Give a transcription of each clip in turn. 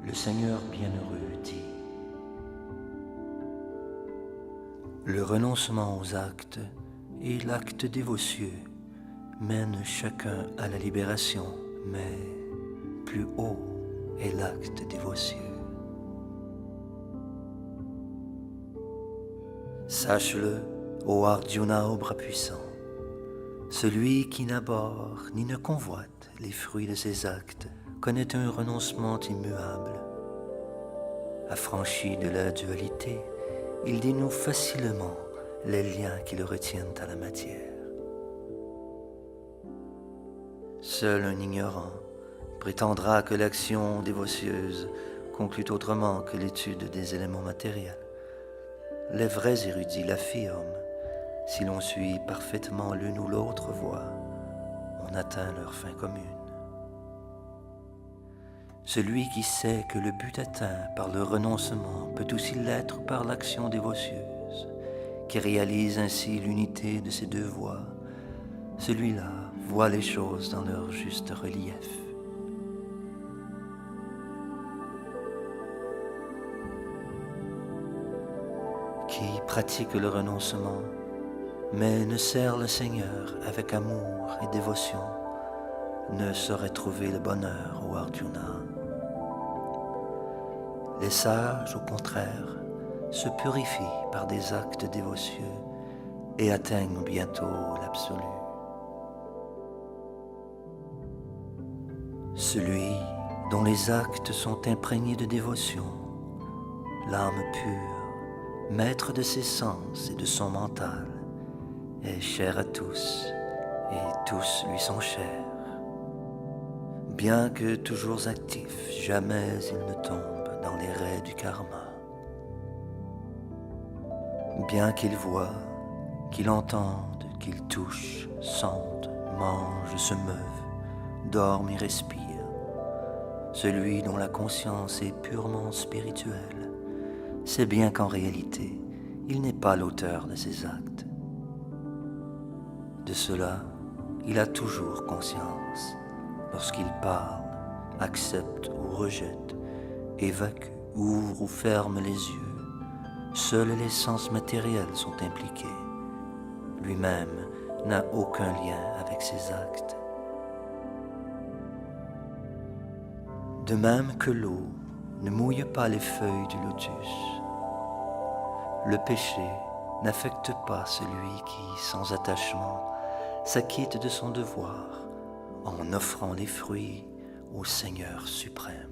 Le Seigneur bienheureux dit: le renoncement aux actes et l'acte dévotieux mènent chacun à la libération, mais plus haut est l'acte dévotieux. Sache-le, ô Arjuna au bras puissant, celui qui n'abhorre ni ne convoite les fruits de ses actes connaît un renoncement immuable. Affranchi de la dualité, il dénoue facilement les liens qui le retiennent à la matière. Seul un ignorant prétendra que l'action dévotieuse conclut autrement que l'étude des éléments matériels. Les vrais érudits l'affirment. Si l'on suit parfaitement l'une ou l'autre voie, on atteint leur fin commune. Celui qui sait que le but atteint par le renoncement peut aussi l'être par l'action dévotieuse, qui réalise ainsi l'unité de ces deux voies, celui-là voit les choses dans leur juste relief. Qui pratique le renoncement, mais ne sert le Seigneur avec amour et dévotion, ne saurait trouver le bonheur, ô Arjuna. Les sages, au contraire, se purifient par des actes dévotieux et atteignent bientôt l'absolu. Celui dont les actes sont imprégnés de dévotion, l'âme pure, maître de ses sens et de son mental, est cher à tous et tous lui sont chers. Bien que toujours actif, jamais il ne tombe dans les raies du karma. Bien qu'il voie, qu'il entende, qu'il touche, sente, mange, se meuve, dorme et respire, celui dont la conscience est purement spirituelle sait bien qu'en réalité, il n'est pas l'auteur de ses actes. De cela, il a toujours conscience lorsqu'il parle, accepte ou rejette, évacue, ouvre ou ferme les yeux. Seuls les sens matériels sont impliqués. Lui-même n'a aucun lien avec ses actes. De même que l'eau ne mouille pas les feuilles du lotus, le péché n'affecte pas celui qui, sans attachement, s'acquitte de son devoir en offrant les fruits au Seigneur suprême.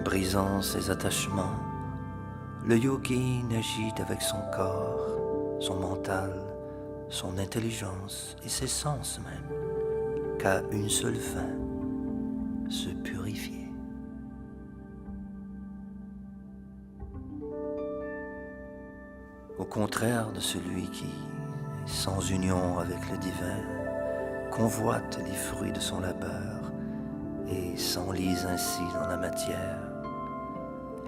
Brisant ses attachements, le yogi n'agit avec son corps, son mental, son intelligence et ses sens même qu'à une seule fin, se purifier. Au contraire de celui qui, sans union avec le divin, convoite les fruits de son labeur et s'enlise ainsi dans la matière,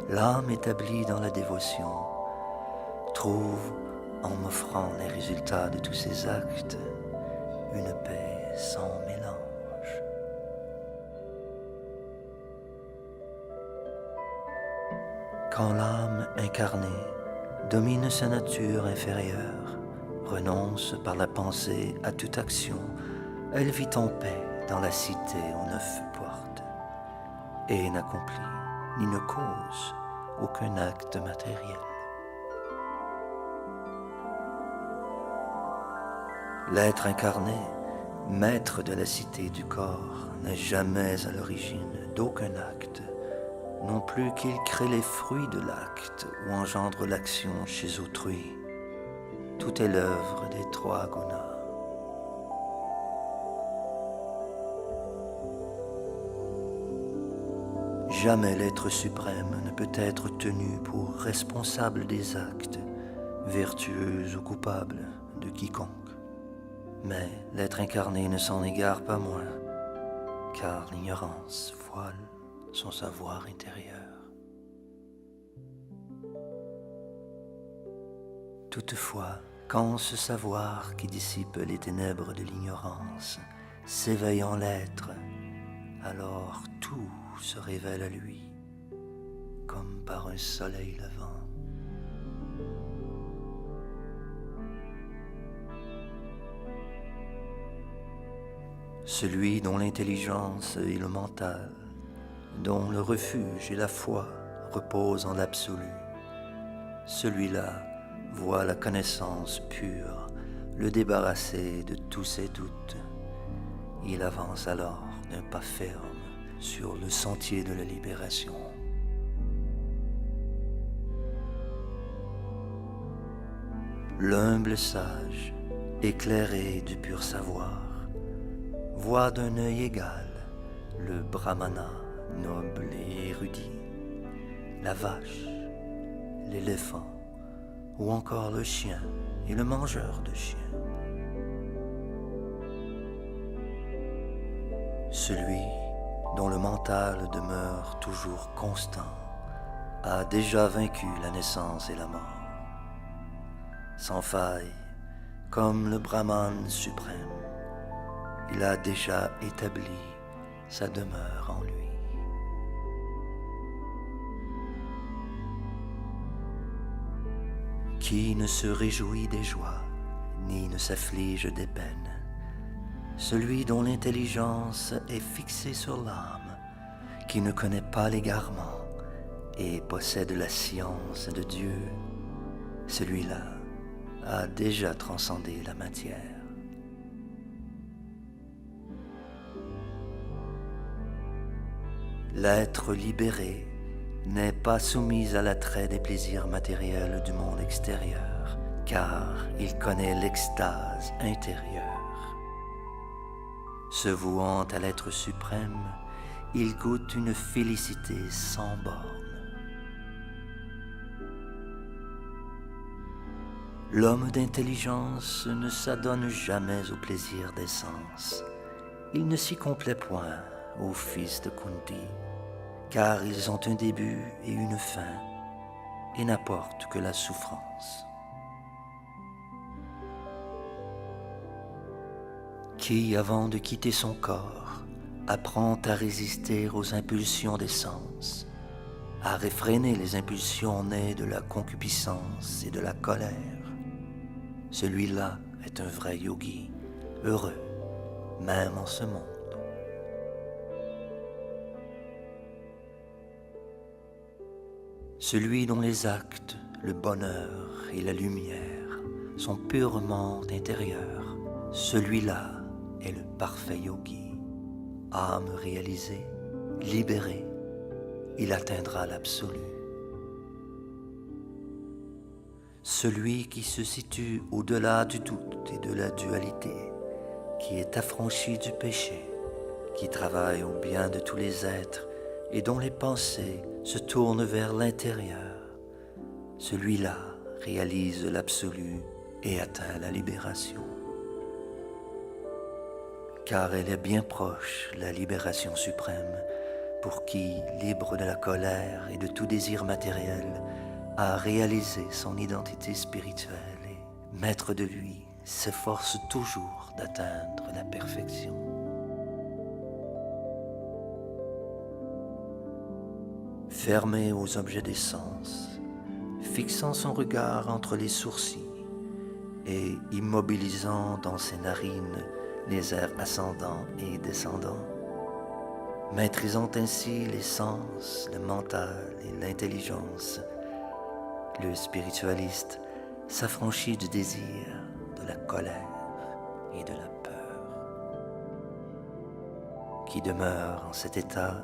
l'âme établie dans la dévotion trouve, en m'offrant les résultats de tous ses actes, une paix sans mélange. Quand l'âme incarnée domine sa nature inférieure, renonce par la pensée à toute action, elle vit en paix dans la cité aux 9 portes et n'accomplit ni ne cause aucun acte matériel. L'être incarné, maître de la cité du corps, n'est jamais à l'origine d'aucun acte, non plus qu'il crée les fruits de l'acte ou engendre l'action chez autrui. Tout est l'œuvre des 3 gunas. Jamais l'être suprême ne peut être tenu pour responsable des actes, vertueux ou coupables, de quiconque. Mais l'être incarné ne s'en égare pas moins, car l'ignorance voile son savoir intérieur. Toutefois, Quand ce savoir qui dissipe les ténèbres de l'ignorance s'éveille en l'être, alors tout se révèle à lui, comme par un soleil levant. Celui dont l'intelligence est le mental, dont le refuge et la foi reposent en l'absolu, celui-là voit la connaissance pure le débarrasser de tous ses doutes. Il avance alors d'un pas ferme sur le sentier de la libération. L'humble sage, éclairé du pur savoir, voit d'un œil égal le brahmana noble et érudit, la vache, l'éléphant, ou encore le chien et le mangeur de chiens. Celui dont le mental demeure toujours constant a déjà vaincu la naissance et la mort. Sans faille, comme le Brahman suprême, il a déjà établi sa demeure en lui. Qui ne se réjouit des joies, ni ne s'afflige des peines? Celui dont l'intelligence est fixée sur l'âme, qui ne connaît pas l'égarement et possède la science de Dieu, celui-là a déjà transcendé la matière. L'être libéré n'est pas soumis à l'attrait des plaisirs matériels du monde extérieur, car il connaît l'extase intérieure. Se vouant à l'être suprême, il goûte une félicité sans borne. L'homme d'intelligence ne s'adonne jamais au plaisir des sens. Il ne s'y complaît point aux fils de Kunti, car ils ont un début et une fin, et n'apportent que la souffrance. Qui, avant de quitter son corps, apprend à résister aux impulsions des sens, à réfréner les impulsions nées de la concupiscence et de la colère, celui-là est un vrai yogi, heureux, même en ce monde. Celui dont les actes, le bonheur et la lumière sont purement intérieurs, celui-là est le parfait yogi. Âme réalisée, libérée, il atteindra l'absolu. Celui qui se situe au-delà du doute et de la dualité, qui est affranchi du péché, qui travaille au bien de tous les êtres et dont les pensées se tournent vers l'intérieur, celui-là réalise l'absolu et atteint la libération. Car elle est bien proche, la libération suprême, pour qui, libre de la colère et de tout désir matériel, a réalisé son identité spirituelle et, maître de lui, s'efforce toujours d'atteindre la perfection. Fermé aux objets des sens, fixant son regard entre les sourcils et immobilisant dans ses narines les airs ascendants et descendants, maîtrisant ainsi les sens, le mental et l'intelligence, le spiritualiste s'affranchit du désir, de la colère et de la peur. Qui demeure en cet état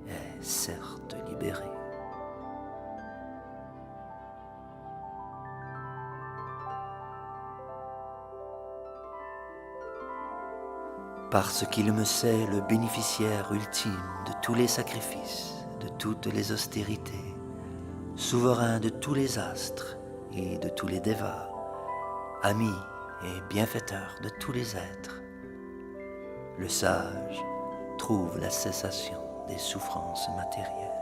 est certes libéré. Parce qu'il me sait le bénéficiaire ultime de tous les sacrifices, de toutes les austérités, souverain de tous les astres et de tous les dévas, ami et bienfaiteur de tous les êtres, le sage trouve la cessation des souffrances matérielles.